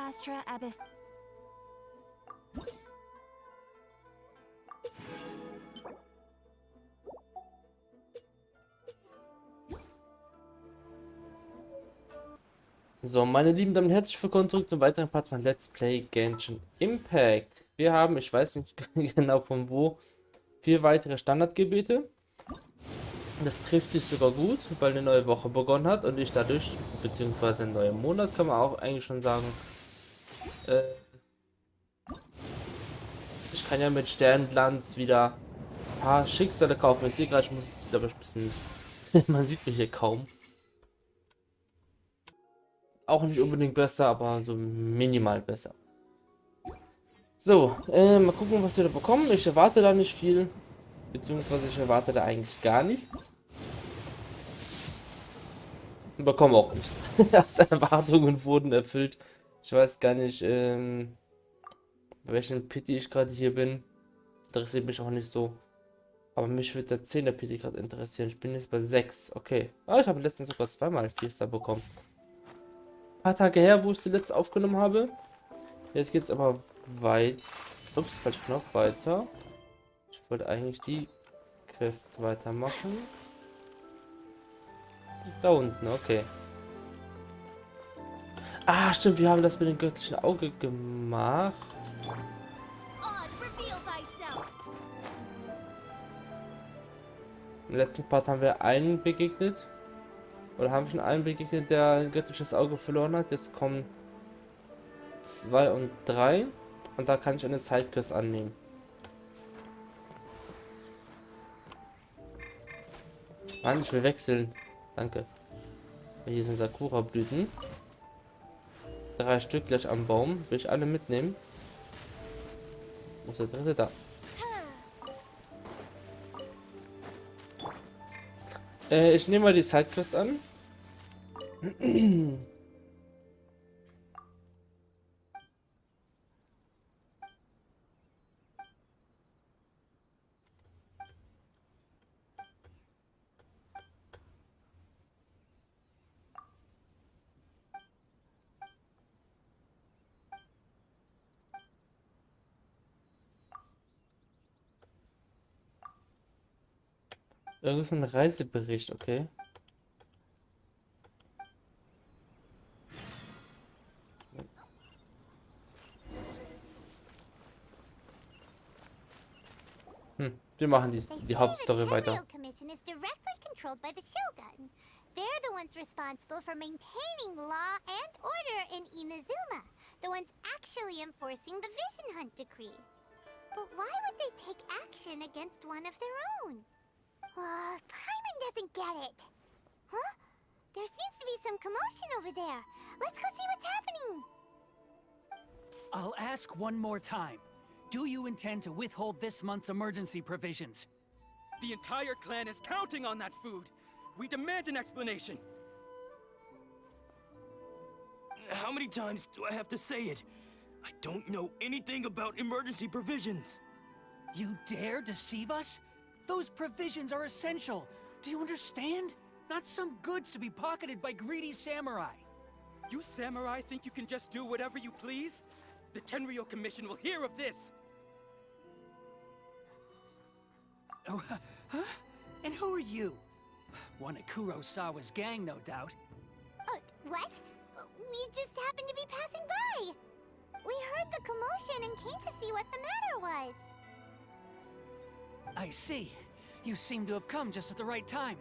Astra Abyss. So, meine lieben Damen, herzlich willkommen zurück zum weiteren Part von Let's Play Genshin Impact. Wir haben, ich weiß nicht genau von wo, 4 weitere Standardgebete. Das trifft sich sogar gut, weil eine neue Woche begonnen hat und ich dadurch, beziehungsweise ein neuer Monat, kann man auch eigentlich schon sagen, äh, ich kann ja mit Sternglanz wieder ein paar Schicksale kaufen. Ich sehe gerade, ich muss, glaube ich, ein bisschen, man sieht mich hier kaum. Auch nicht unbedingt besser, aber so minimal besser. So, mal gucken, was wir da bekommen. Ich erwarte da nicht viel, beziehungsweise ich erwarte da eigentlich gar nichts. Und bekomme auch nichts. Erste Erwartungen wurden erfüllt. Ich weiß gar nicht, bei welchem Pity ich gerade hier bin. Interessiert mich auch nicht so. Aber mich würde der 10er Pity gerade interessieren. Ich bin jetzt bei 6. Okay. Ah, ich habe letztens sogar zweimal 4-Star bekommen. Ein paar Tage her, wo ich sie letzte aufgenommen habe. Jetzt geht es aber weit. Ups, falsch Knopf, weiter. Ich wollte eigentlich die Quest weitermachen. Da unten, okay. Ah, stimmt, wir haben das mit dem göttlichen Auge gemacht. Im letzten Part haben wir einen begegnet. Oder haben wir schon einen begegnet, der ein göttliches Auge verloren hat. Jetzt kommen 2 und 3. Und da kann ich eine Sidequest annehmen. Mann, ich will wechseln. Danke. Hier sind Sakura-Blüten. 3 Stück gleich am Baum. Will ich alle mitnehmen? Wo ist der dritte? Da. Ich nehme mal die Sidequest an. Irgendwie so ein Reisebericht, okay. Wir machen die Hauptstory weiter. They're the ones responsible for maintaining law and order in Inazuma. The ones actually enforcing the Vision Hunt decree. But why would they take action against one of their own? Paimon doesn't get it. Huh? There seems to be some commotion over there. Let's go see what's happening. I'll ask one more time. Do you intend to withhold this month's emergency provisions? The entire clan is counting on that food. We demand an explanation. How many times do I have to say it? I don't know anything about emergency provisions. You dare deceive us? Those provisions are essential. Do you understand? Not some goods to be pocketed by greedy samurai. You samurai think you can just do whatever you please? The Tenryou Commission will hear of this. Oh, huh? And who are you? One of Kurosawa's gang, no doubt. What? We just happened to be passing by. We heard the commotion and came to see what the matter was. I see. You seem to have come just at the right time.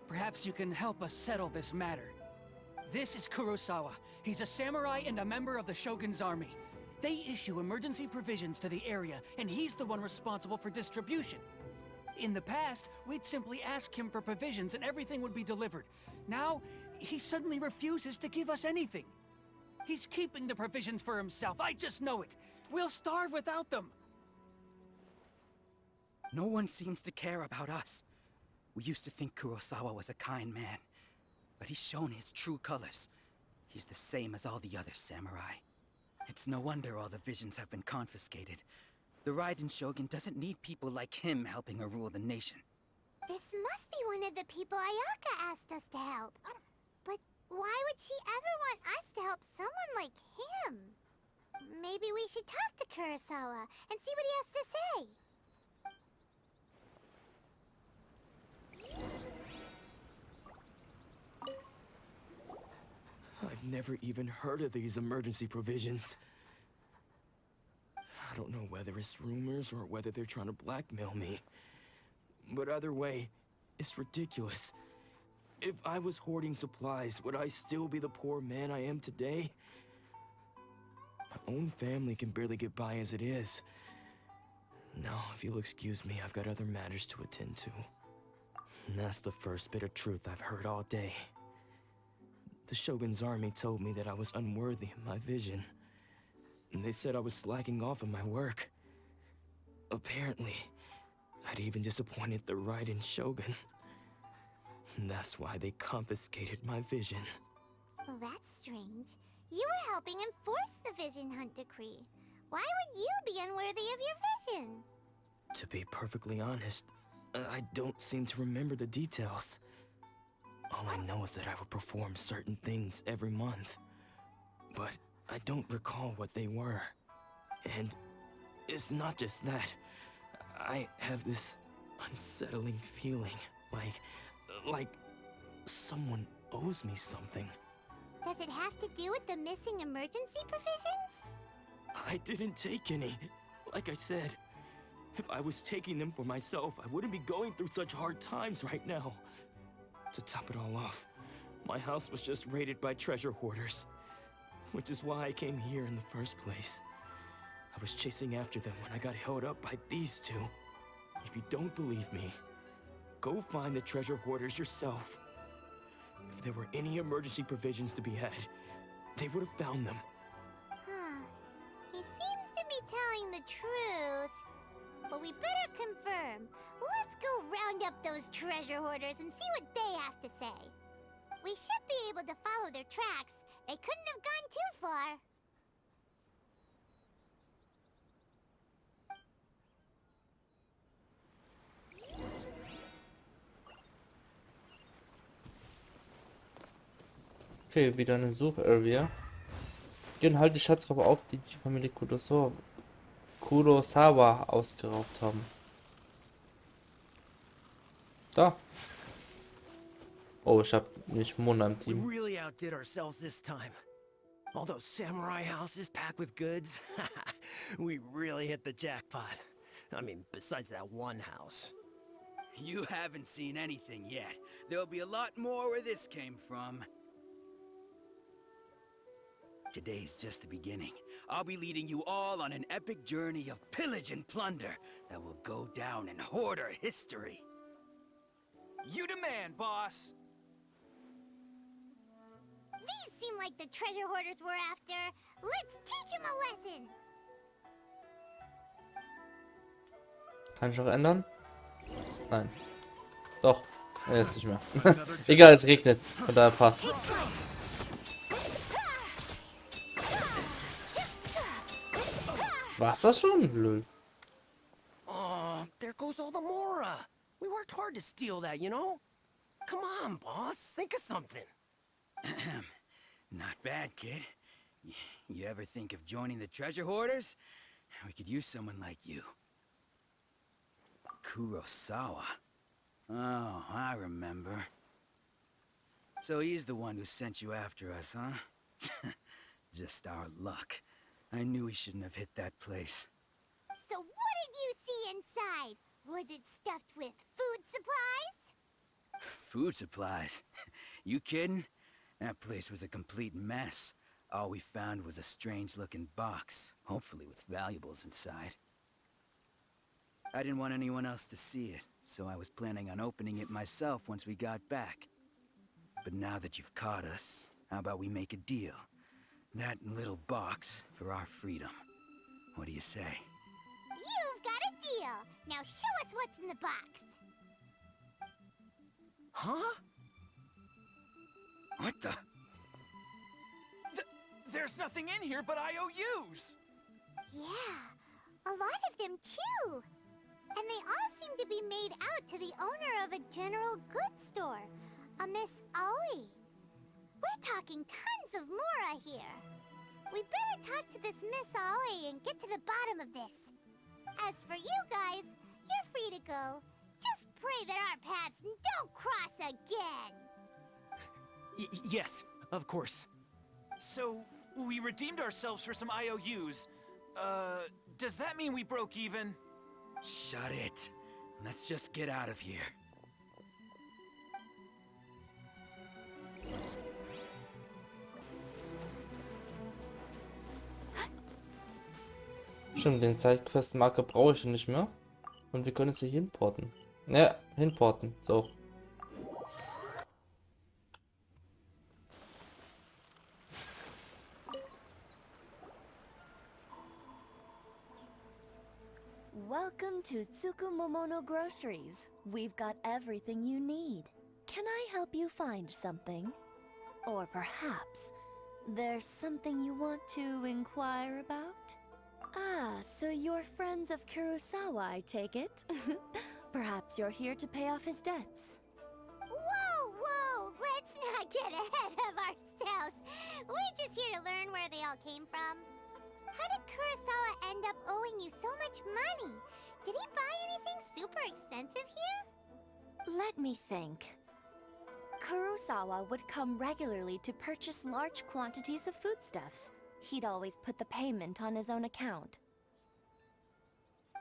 Perhaps you can help us settle this matter. This is Kurosawa. He's a samurai and a member of the Shogun's army. They issue emergency provisions to the area, and he's the one responsible for distribution. In the past, we'd simply ask him for provisions and everything would be delivered. Now, he suddenly refuses to give us anything. He's keeping the provisions for himself, I just know it. We'll starve without them. No one seems to care about us. We used to think Kurosawa was a kind man, but he's shown his true colors. He's the same as all the other samurai. It's no wonder all the visions have been confiscated. The Raiden Shogun doesn't need people like him helping her rule the nation. This must be one of the people Ayaka asked us to help. But why would she ever want us to help someone like him? Maybe we should talk to Kurosawa and see what he has to say. I've never even heard of these emergency provisions. I don't know whether it's rumors or whether they're trying to blackmail me. But either way, it's ridiculous. If I was hoarding supplies, would I still be the poor man I am today? My own family can barely get by as it is. Now, if you'll excuse me, I've got other matters to attend to. And that's the first bit of truth I've heard all day. The Shogun's army told me that I was unworthy of my vision. And they said I was slacking off in my work. Apparently, I'd even disappointed the Raiden Shogun. And that's why they confiscated my vision. Well, that's strange. You were helping enforce the Vision Hunt Decree. Why would you be unworthy of your vision? To be perfectly honest, I don't seem to remember the details. All I know is that I would perform certain things every month. But I don't recall what they were. And it's not just that. I have this unsettling feeling, like someone owes me something. Does it have to do with the missing emergency provisions? I didn't take any. Like I said, if I was taking them for myself, I wouldn't be going through such hard times right now. To top it all off, my house was just raided by treasure hoarders, which is why I came here in the first place. I was chasing after them when I got held up by these two. If you don't believe me, go find the treasure hoarders yourself. If there were any emergency provisions to be had, they would have found them. Huh. He seems to be telling the truth. But we better confirm. Let's go round up those treasure hoarders and see what they have to say. We should be able to follow their tracks. They couldn't have gone too far. Okay, wieder eine Such-Area. Gehen halt die Schatzraube auf, die die Familie Kurosawa ausgeraubt haben. Da. Oh, ich hab nicht Mona im We Team. really outdid ourselves this time. All those samurai houses packed with goods. We really hit the jackpot. I mean, besides that one house. You haven't seen anything yet. There'll be a lot more where this came from. Today's just the beginning. I'll be leading you all on an epic journey of pillage and plunder that will go down in hoarder history. You demand, boss. These seem like the treasure hoarders we're after. Let's teach them a lesson. Kann ich noch ändern? Nein. Doch. Jetzt nicht mehr. Egal, es regnet. Von daher passt. War's das schon? Lol. Oh, there goes all the Mora. We worked hard to steal that, you know? Come on, boss. Think of something. Not bad, kid. You ever think of joining the treasure hoarders? We could use someone like you. Kurosawa. Oh, I remember. So he's the one who sent you after us, huh? Just our luck. I knew he shouldn't have hit that place. So what did you see inside? Was it stuffed with food supplies? Food supplies? You kidding? That place was a complete mess. All we found was a strange-looking box, hopefully with valuables inside. I didn't want anyone else to see it, so I was planning on opening it myself once we got back. But now that you've caught us, how about we make a deal? That little box for our freedom. What do you say? You've got a deal. Now show us what's in the box. Huh? What the? There's nothing in here but IOUs. Yeah, a lot of them too. And they all seem to be made out to the owner of a general goods store, a Miss Auge. We're talking tons of Mora here. We better talk back to this Miss Auge and get to the bottom of this. As for you guys, you're free to go. Just pray that our paths don't cross again. Yes, of course. So, we redeemed ourselves for some IOUs. Does that mean we broke even? Shut it. Let's just get out of here. Stimmt, den Zeitquest-Marker brauche ich nicht mehr. Und wir können sie hinporten. Ja, hinporten. So. Welcome to Tsukumomono Groceries. We've got everything you need. Can I help you find something? Or perhaps there's something you want to inquire about? Ah, so you're friends of Kurosawa, I take it? Perhaps you're here to pay off his debts. Whoa, whoa! Let's not get ahead of ourselves. We're just here to learn where they all came from. How did Kurosawa end up owing you so much money? Did he buy anything super expensive here? Let me think. Kurosawa would come regularly to purchase large quantities of foodstuffs. He'd always put the payment on his own account.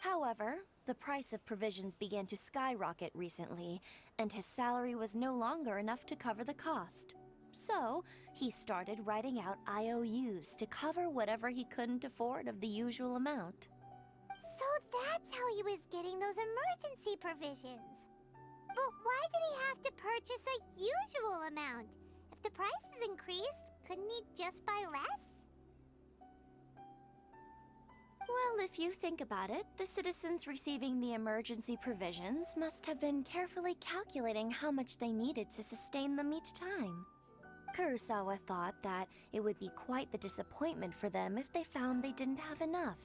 However, the price of provisions began to skyrocket recently, and his salary was no longer enough to cover the cost. So, he started writing out IOUs to cover whatever he couldn't afford of the usual amount. So that's how he was getting those emergency provisions. But why did he have to purchase a usual amount? If the prices increased, couldn't he just buy less? Well, if you think about it, the citizens receiving the emergency provisions must have been carefully calculating how much they needed to sustain them each time. Kurosawa thought that it would be quite the disappointment for them if they found they didn't have enough,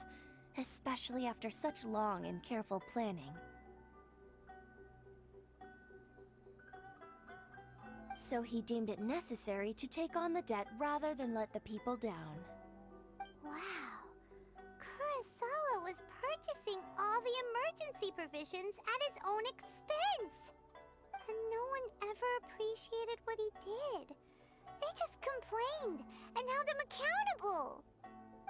especially after such long and careful planning. So he deemed it necessary to take on the debt rather than let the people down. Wow. Kurosawa was purchasing all the emergency provisions at his own expense. And no one ever appreciated what he did. They just complained and held him accountable.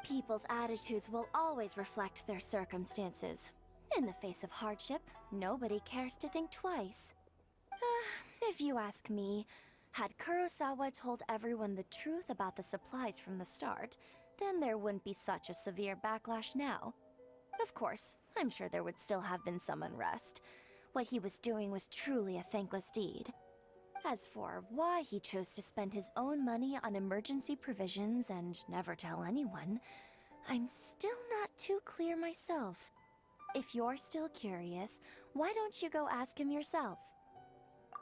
People's attitudes will always reflect their circumstances. In the face of hardship, nobody cares to think twice. If you ask me, had Kurosawa told everyone the truth about the supplies from the start, then there wouldn't be such a severe backlash now. Of course, I'm sure there would still have been some unrest. What he was doing was truly a thankless deed. As for why he chose to spend his own money on emergency provisions and never tell anyone, I'm still not too clear myself. If you're still curious, why don't you go ask him yourself?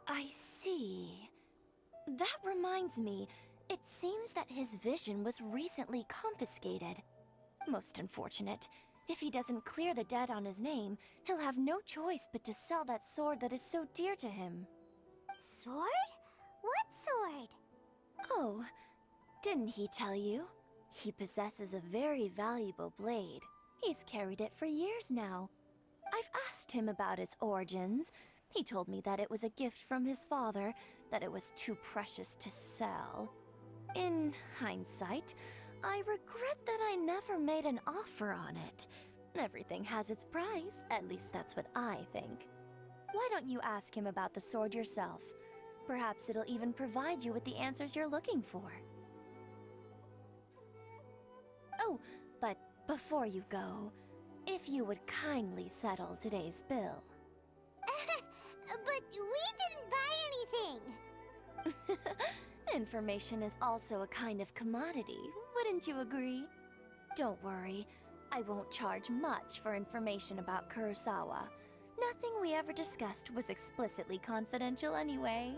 I see. That reminds me, it seems that his vision was recently confiscated. Most unfortunate. If he doesn't clear the debt on his name, he'll have no choice but to sell that sword that is so dear to him. Sword? What sword? Oh, didn't he tell you? He possesses a very valuable blade. He's carried it for years now. I've asked him about its origins. He told me that it was a gift from his father, that it was too precious to sell. In hindsight, I regret that I never made an offer on it. Everything has its price, at least that's what I think. Why don't you ask him about the sword yourself? Perhaps it'll even provide you with the answers you're looking for. Oh, but before you go, if you would kindly settle today's bill. But we didn't buy anything! Information is also a kind of commodity, wouldn't you agree? Don't worry, I won't charge much for information about Kurosawa. Nothing we ever discussed was explicitly confidential anyway.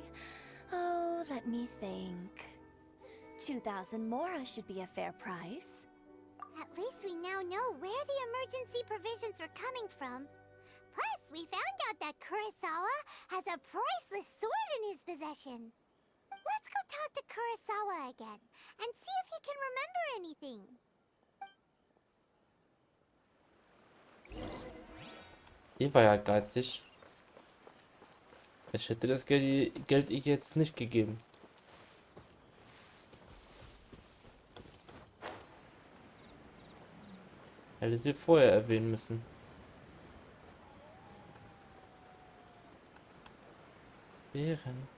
Oh, let me think. 2,000 mora should be a fair price. At least we now know where the emergency provisions were coming from. Plus, we found out that Kurosawa has a priceless sword in his possession. Let's go talk to Kurosawa again and see if he can remember anything. Die war ja geizig. Ich hätte das Geld ihr jetzt nicht gegeben. Hätte sie vorher erwähnen müssen. Bären.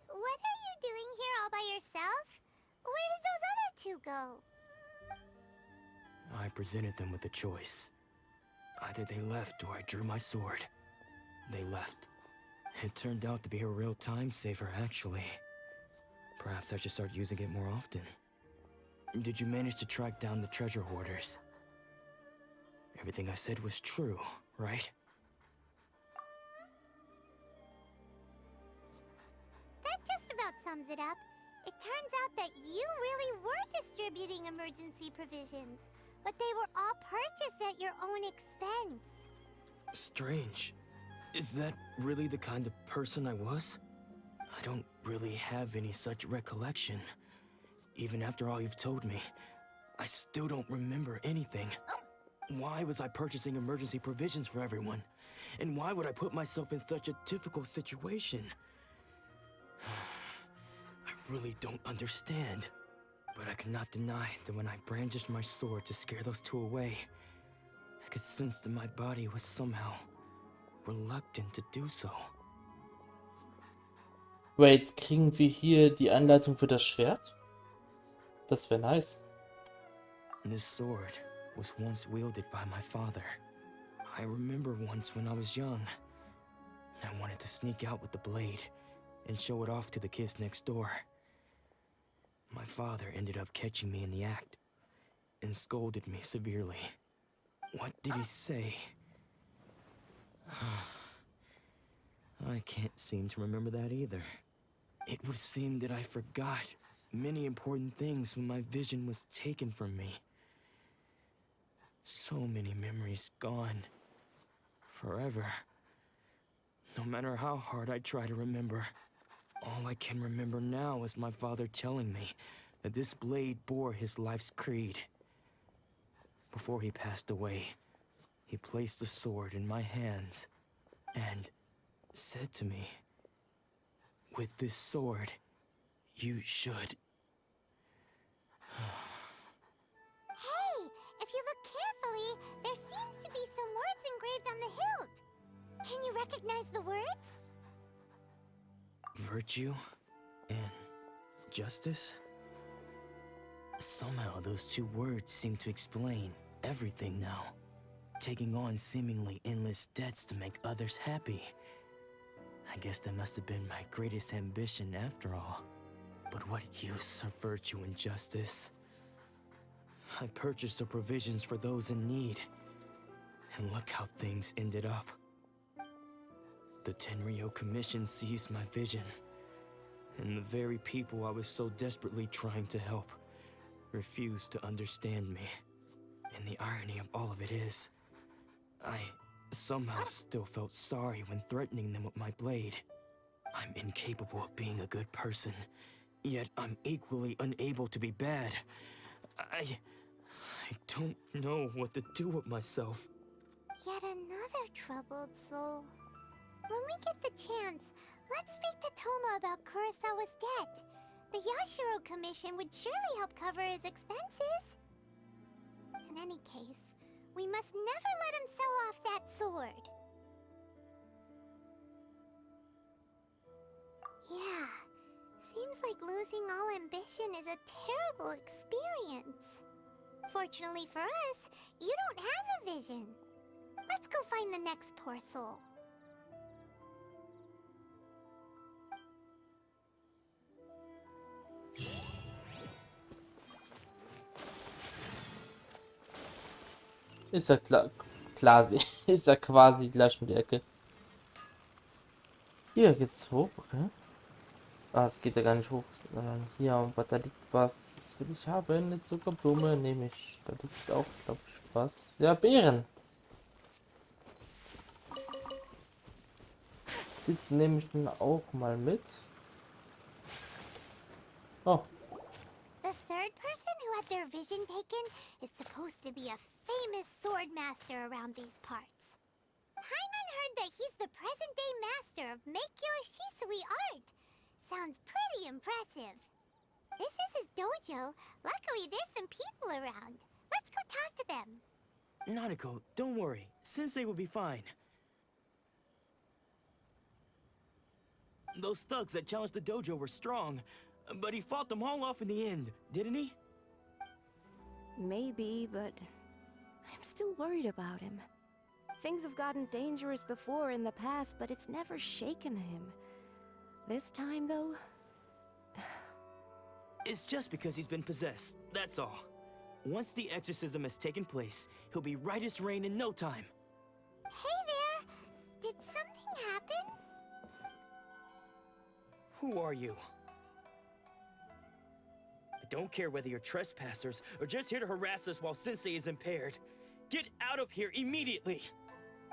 What are you doing here all by yourself? Where did those other two go? I presented them with a choice. Either they left or I drew my sword. They left. It turned out to be a real time saver, actually. Perhaps I should start using it more often. Did you manage to track down the treasure hoarders? Everything I said was true, right? That just about sums it up. It turns out that you really were distributing emergency provisions, but they were all purchased at your own expense. Strange. Is that really the kind of person I was? I don't really have any such recollection. Even after all you've told me, I still don't remember anything. Why was I purchasing emergency provisions for everyone? And why would I put myself in such a difficult situation? I really don't understand. But I cannot deny that when I brandished my sword to scare those two away, I could sense that my body was somehow reluctant to do so. Wait, kriegen wir hier die Anleitung für das Schwert? Das wäre nice. This sword was once wielded by my father. I remember once when I was young, I wanted to sneak out with the blade and show it off to the kids next door. My father ended up catching me in the act and scolded me severely. What did he say? I can't seem to remember that either. It would seem that I forgot many important things when my vision was taken from me. So many memories gone. Forever. No matter how hard I try to remember, all I can remember now is my father telling me that this blade bore his life's creed. Before he passed away, he placed the sword in my hands and said to me, "With this sword, you should..." Hey, if you look carefully, there seems to be some words engraved on the hilt. Can you recognize the words? Virtue and justice? Somehow those two words seem to explain everything now. Taking on seemingly endless debts to make others happy. I guess that must have been my greatest ambition after all. But what use are virtue and justice? I purchased the provisions for those in need. And look how things ended up. The Tenryo Commission seized my vision. And the very people I was so desperately trying to help refused to understand me. And the irony of all of it is, I somehow still felt sorry when threatening them with my blade. I'm incapable of being a good person, yet I'm equally unable to be bad. I don't know what to do with myself. Yet another troubled soul. When we get the chance, let's speak to Toma about Kurosawa's debt. The Yashiro Commission would surely help cover his expenses. In any case, we must never let him sell off that sword. Yeah, seems like losing all ambition is a terrible experience. Fortunately for us, you don't have a vision. Let's go find the next poor soul. Ist ja quasi, ist ja quasi gleich um die Ecke. Hier geht's hoch, okay? Ah, es geht ja gar nicht hoch, sondern hier, aber da liegt was. Das will ich haben, eine Zuckerblume nehme ich. Da liegt auch, glaube ich, was. Ja, Beeren. Die nehme ich dann auch mal mit. Oh, The third person who had their vision taken is supposed to be a famous sword master around these parts. Paimon heard that he's the present-day master of Meikyo Shisui art. Sounds pretty impressive. This is his dojo. Luckily, there's some people around. Let's go talk to them. Nanako, don't worry. Sensei will be fine. Those thugs that challenged the dojo were strong, but he fought them all off in the end, didn't he? Maybe, but I'm still worried about him. Things have gotten dangerous before in the past, but it's never shaken him. This time, though, It's just because he's been possessed, that's all. Once the exorcism has taken place, he'll be right as rain in no time. Hey there! Did something happen? Who are you? I don't care whether you're trespassers or just here to harass us while Sensei is impaired. Get out of here immediately!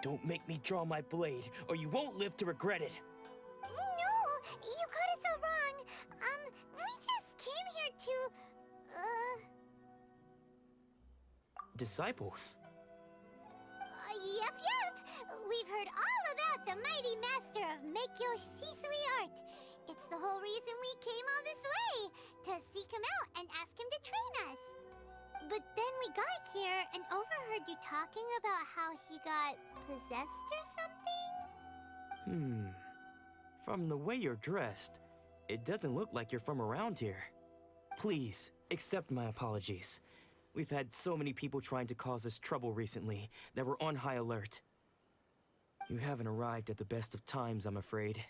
Don't make me draw my blade, or you won't live to regret it. No! You got it so wrong! We just came here to... Disciples? Yep. We've heard all about the mighty master of Meikyo Shisui art. It's the whole reason we came all this way, to seek him out and ask him to train us. But then we got here and overheard you talking about how he got possessed or something? From the way you're dressed, it doesn't look like you're from around here. Please, accept my apologies. We've had so many people trying to cause us trouble recently that we're on high alert. You haven't arrived at the best of times, I'm afraid.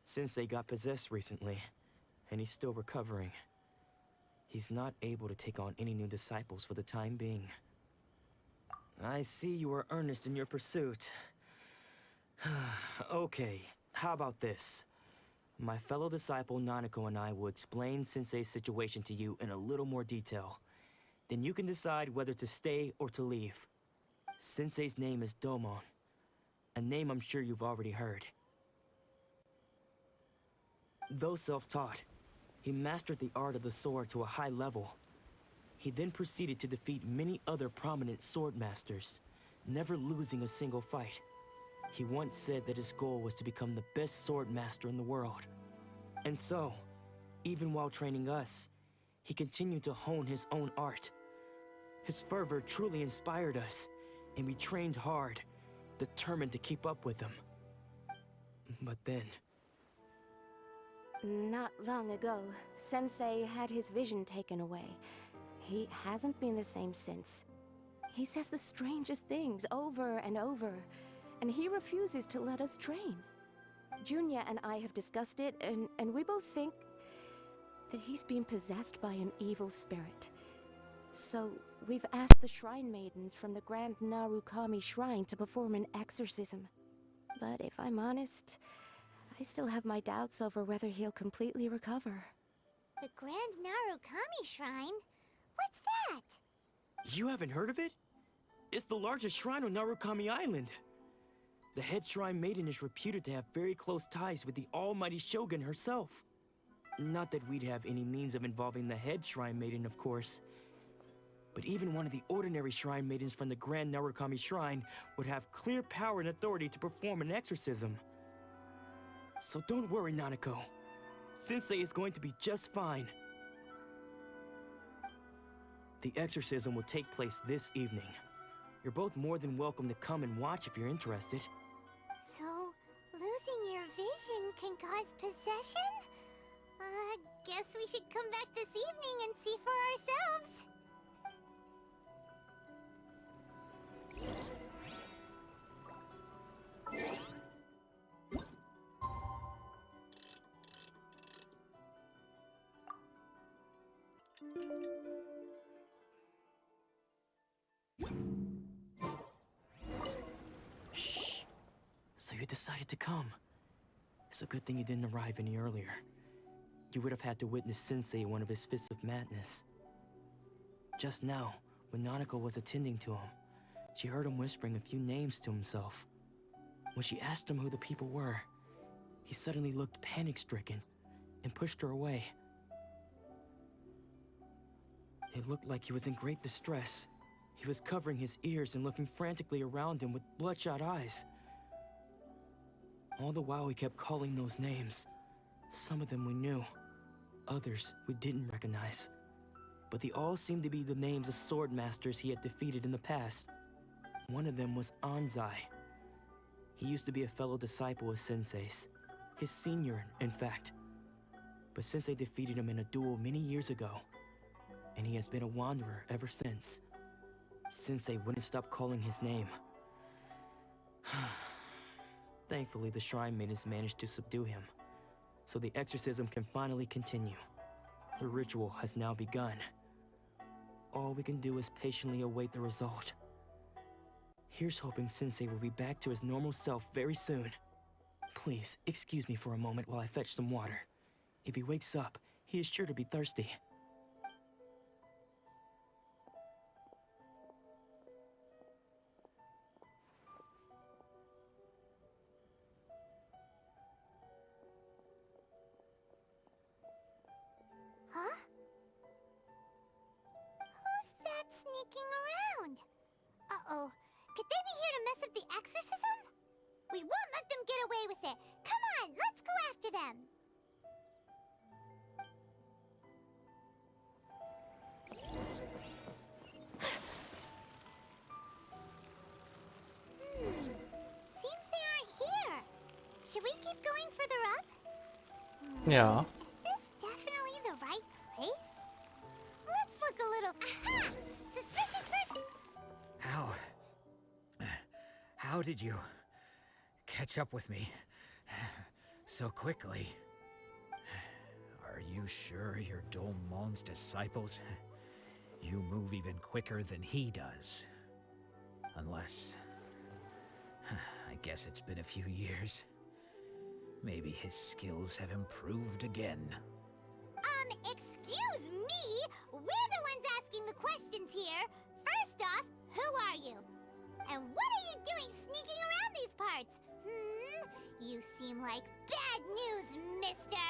Sensei got possessed recently, and he's still recovering. He's not able to take on any new disciples for the time being. I see you are earnest in your pursuit. Okay, how about this? My fellow disciple Nanako and I will explain Sensei's situation to you in a little more detail. Then you can decide whether to stay or to leave. Sensei's name is Domon, a name I'm sure you've already heard. Though self-taught, he mastered the art of the sword to a high level. He then proceeded to defeat many other prominent sword masters, never losing a single fight. He once said that his goal was to become the best sword master in the world. And so, even while training us, he continued to hone his own art. His fervor truly inspired us, and we trained hard, determined to keep up with him. But then... not long ago, Sensei had his vision taken away. He hasn't been the same since. He says the strangest things over and over, and he refuses to let us train. Junya and I have discussed it, and we both think that he's been possessed by an evil spirit. So, we've asked the Shrine Maidens from the Grand Narukami Shrine to perform an exorcism. But if I'm honest, I still have my doubts over whether he'll completely recover. The Grand Narukami Shrine? What's that? You haven't heard of it? It's the largest shrine on Narukami Island. The head shrine maiden is reputed to have very close ties with the almighty Shogun herself. Not that we'd have any means of involving the head shrine maiden, of course. But even one of the ordinary shrine maidens from the Grand Narukami Shrine would have clear power and authority to perform an exorcism. So don't worry, Nanako. Sensei is going to be just fine. The exorcism will take place this evening. You're both more than welcome to come and watch if you're interested. So, losing your vision can cause possession? Guess we should come back this evening and see for ourselves. Shh. So you decided to come. It's a good thing you didn't arrive any earlier. You would have had to witness Sensei one of his fits of madness. Just now, when Nanako was attending to him, she heard him whispering a few names to himself. When she asked him who the people were, he suddenly looked panic-stricken and pushed her away. It looked like he was in great distress. He was covering his ears and looking frantically around him with bloodshot eyes. All the while he kept calling those names. Some of them we knew, others we didn't recognize. But they all seemed to be the names of sword masters he had defeated in the past. One of them was Anzai. He used to be a fellow disciple of Sensei's, his senior, in fact. But Sensei defeated him in a duel many years ago, and he has been a wanderer ever since. Sensei wouldn't stop calling his name. Thankfully, the shrine maidens managed to subdue him, so the exorcism can finally continue. The ritual has now begun. All we can do is patiently await the result. Here's hoping Sensei will be back to his normal self very soon. Please, excuse me for a moment while I fetch some water. If he wakes up, he is sure to be thirsty. Huh? Who's that sneaking around? Uh-oh. Could they be here to mess up the exorcism? We won't let them get away with it. Come on, let's go after them. Seems they aren't here. Should we keep going further up? Ja. Is this definitely the right place? Let's look a little. Aha! Suspicious person. How did you catch up with me so quickly? Are you sure you're Domon's disciples? You move even quicker than he does. Unless... I guess it's been a few years. Maybe his skills have improved again. Excuse me? We're the ones asking the questions here. First off, who are you? And what are you doing sneaking around these parts? You seem like bad news, mister.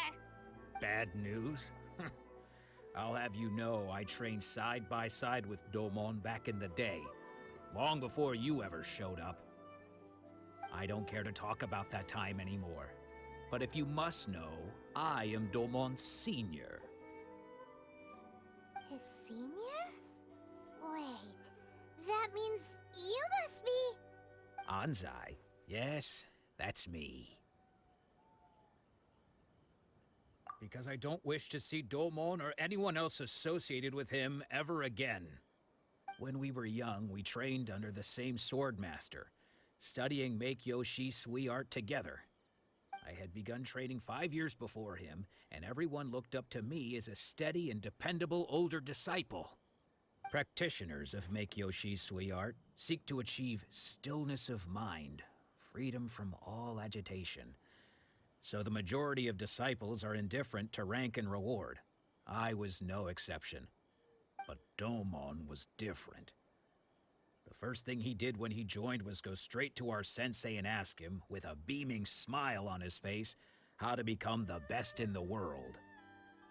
Bad news? I'll have you know I trained side by side with Domon back in the day, long before you ever showed up. I don't care to talk about that time anymore. But if you must know, I am Domon's senior. His senior? Wait, that means you must be... Anzai? Yes, that's me. Because I don't wish to see Domon or anyone else associated with him ever again. When we were young, we trained under the same sword master, studying Make-Yoshi Sui art together. I had begun training 5 years before him, and everyone looked up to me as a steady and dependable older disciple. Practitioners of Make-Yoshi Sui art seek to achieve stillness of mind, freedom from all agitation. So the majority of disciples are indifferent to rank and reward. I was no exception. But Domon was different. The first thing he did when he joined was go straight to our sensei and ask him, with a beaming smile on his face, how to become the best in the world.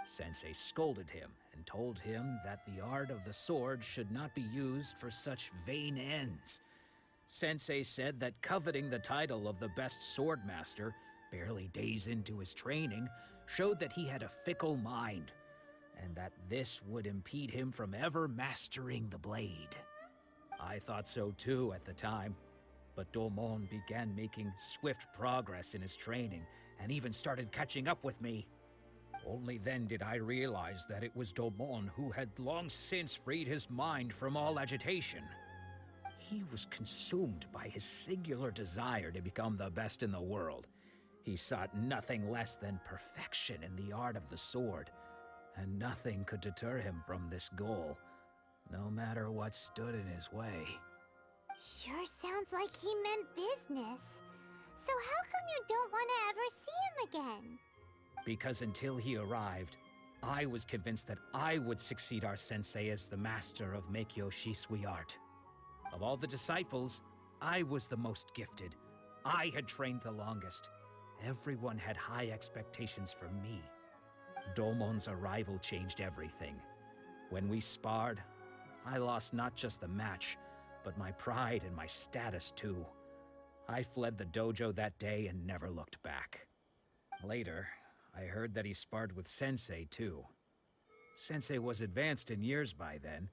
Sensei scolded him and told him that the art of the sword should not be used for such vain ends. Sensei said that coveting the title of the best sword master, barely days into his training, showed that he had a fickle mind, and that this would impede him from ever mastering the blade. I thought so too at the time, but Domon began making swift progress in his training, and even started catching up with me. Only then did I realize that it was Domon who had long since freed his mind from all agitation. He was consumed by his singular desire to become the best in the world. He sought nothing less than perfection in the art of the sword, and nothing could deter him from this goal, no matter what stood in his way. Sure sounds like he meant business. So how come you don't want to ever see him again? Because until he arrived, I was convinced that I would succeed our sensei as the master of Make-Yoshi Sui art. Of all the disciples, I was the most gifted. I had trained the longest. Everyone had high expectations from me. Domon's arrival changed everything. When we sparred, I lost not just the match, but my pride and my status too. I fled the dojo that day and never looked back. Later, I heard that he sparred with Sensei too. Sensei was advanced in years by then,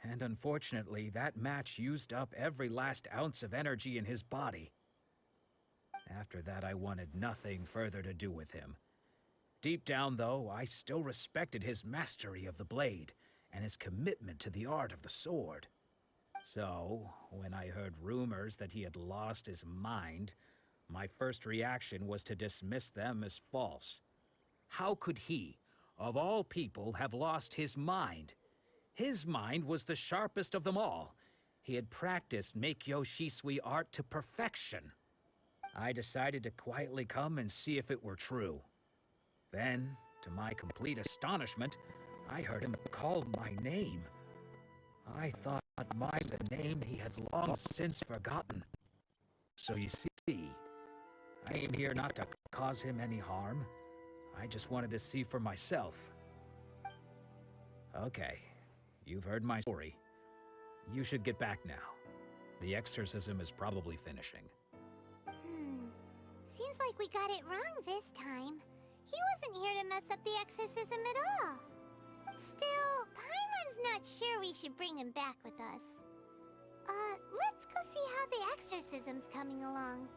and unfortunately, that match used up every last ounce of energy in his body. After that, I wanted nothing further to do with him. Deep down, though, I still respected his mastery of the blade and his commitment to the art of the sword. So, when I heard rumors that he had lost his mind, my first reaction was to dismiss them as false. How could he, of all people, have lost his mind? His mind was the sharpest of them all. He had practiced Meikyo Shisui art to perfection. I decided to quietly come and see if it were true. Then, to my complete astonishment, I heard him call my name. I thought mine was a name he had long since forgotten. So you see, I am here not to cause him any harm. I just wanted to see for myself. Okay, you've heard my story. You should get back now. The exorcism is probably finishing. Seems like we got it wrong this time. He wasn't here to mess up the exorcism at all. Still, Paimon's not sure we should bring him back with us. Let's go see how the exorcism's coming along.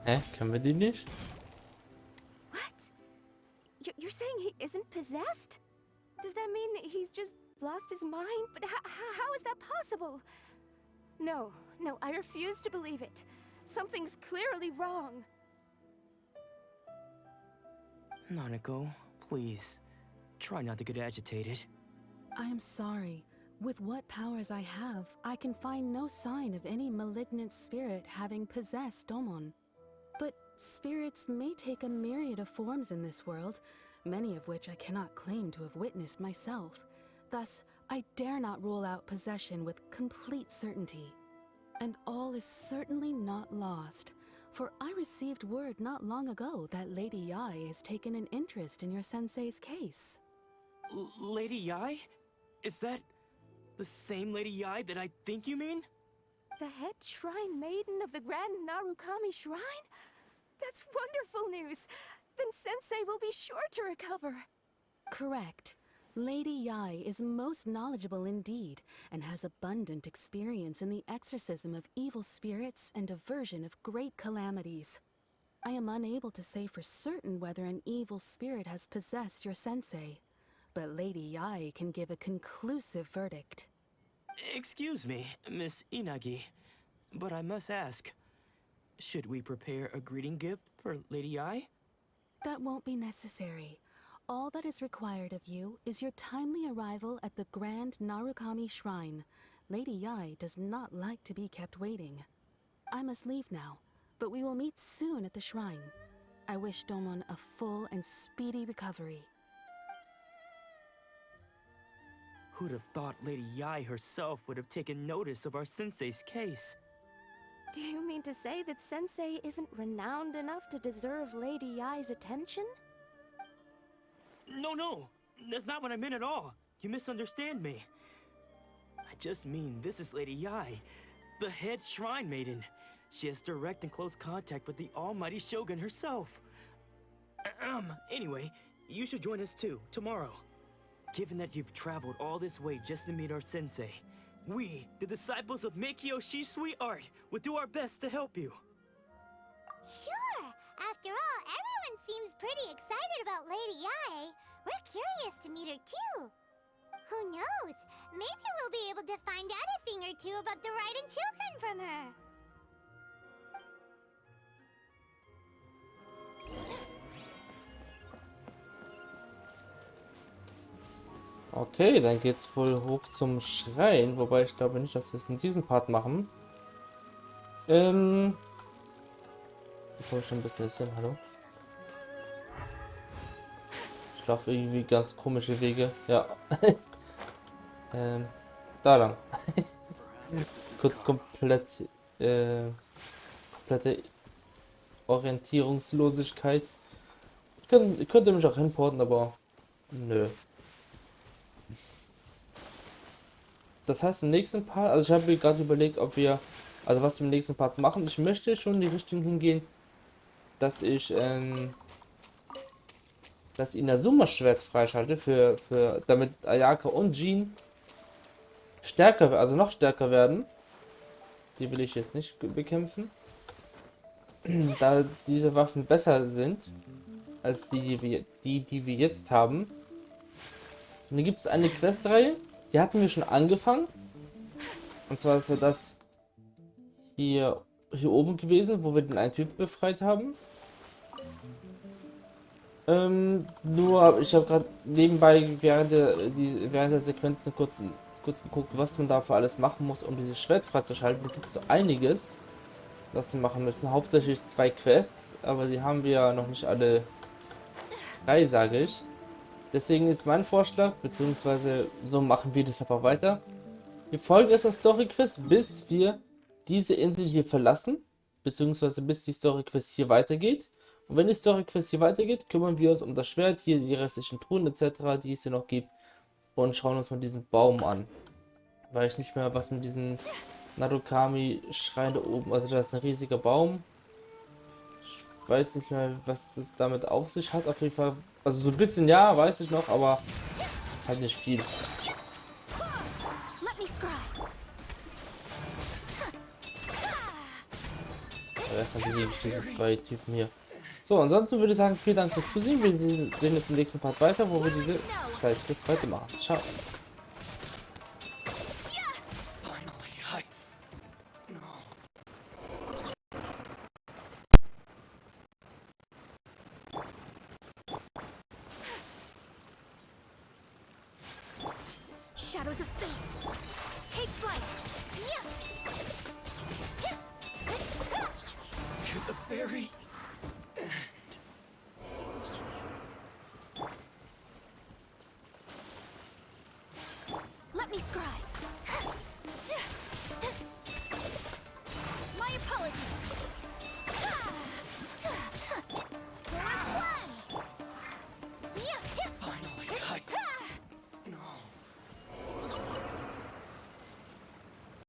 Hä? Können wir die nicht? What? You're saying he isn't possessed? Does that mean he's just lost his mind? But how is that possible? No, I refuse to believe it. Something's clearly wrong. Nanako, please. Try not to get agitated. I am sorry. With what powers I have, I can find no sign of any malignant spirit having possessed Domon. But spirits may take a myriad of forms in this world, many of which I cannot claim to have witnessed myself. Thus, I dare not rule out possession with complete certainty. And all is certainly not lost, for I received word not long ago that Lady Yae has taken an interest in your sensei's case. Lady Yae? Is that the same Lady Yae that I think you mean? The head shrine maiden of the Grand Narukami Shrine? That's wonderful news! Then Sensei will be sure to recover. Correct. Lady Yae is most knowledgeable indeed, and has abundant experience in the exorcism of evil spirits and aversion of great calamities. I am unable to say for certain whether an evil spirit has possessed your sensei, but Lady Yae can give a conclusive verdict. Excuse me, Miss Inagi, but I must ask, should we prepare a greeting gift for Lady Yae? That won't be necessary. All that is required of you is your timely arrival at the Grand Narukami Shrine. Lady Yae does not like to be kept waiting. I must leave now, but we will meet soon at the shrine. I wish Domon a full and speedy recovery. Who'd have thought Lady Yae herself would have taken notice of our sensei's case? Do you mean to say that Sensei isn't renowned enough to deserve Lady Yae's attention? No, that's not what I meant at all. You misunderstand me. I just mean this is Lady Yae, the head shrine maiden. She has direct and close contact with the almighty Shogun herself. Anyway, you should join us too, tomorrow. Given that you've traveled all this way just to meet our sensei, we, the disciples of Meikyo Shisui art, will do our best to help you. Sure! After all, everyone seems pretty excited about Lady Yae. We're curious to meet her too. Who knows? Maybe we'll be able to find out a thing or two about the Raiden children from her. Okay, dann geht's wohl hoch zum Schrein, wobei ich glaube nicht, dass wir es in diesem Part machen. Wie komme ich schon ein bisschen hin? Hallo? Ich laufe irgendwie ganz komische Wege. Ja. Da lang. kurz komplette Orientierungslosigkeit. Ich könnte mich auch hinporten, aber nö. Das heißt, im nächsten Part, also ich habe mir gerade überlegt, ob wir, also was wir im nächsten Part machen. Ich möchte schon in die Richtung hingehen, dass ich das Inazuma-Schwert freischalte, damit Ayaka und Jean stärker, also noch stärker werden. Die will ich jetzt nicht bekämpfen. Da diese Waffen besser sind als die wir jetzt haben. Und dann gibt es eine Questreihe, die hatten wir schon angefangen. Und zwar ist das hier oben gewesen, wo wir den einen Typ befreit haben. Nur ich habe gerade nebenbei während der Sequenzen kurz geguckt, was man dafür alles machen muss, um dieses Schwert freizuschalten. Da gibt es so einiges, was wir machen müssen. Hauptsächlich 2 Quests, aber die haben wir ja noch nicht alle 3, sage ich. Deswegen ist mein Vorschlag, beziehungsweise so machen wir das aber weiter. Wir folgen erst der Story Quest, bis wir diese Insel hier verlassen, beziehungsweise bis die Story Quest hier weitergeht. Und wenn die Story Quest hier weitergeht, kümmern wir uns um das Schwert, hier die restlichen Truhen etc., die es hier noch gibt, und schauen uns mal diesen Baum an. Weil ich nicht mehr was mit diesem Narukami-Schrein da oben, also das ist ein riesiger Baum. Ich weiß nicht mehr, was das damit auf sich hat, auf jeden Fall. Also so ein bisschen ja, weiß ich noch, aber halt nicht viel. Aber erstmal besiege ich diese 2 Typen hier. So, ansonsten würde ich sagen, vielen Dank fürs Zusehen. Wir sehen uns im nächsten Part weiter, wo wir diese Sidequest weitermachen. Ciao. Shadows of fate. Take flight. To the ferry.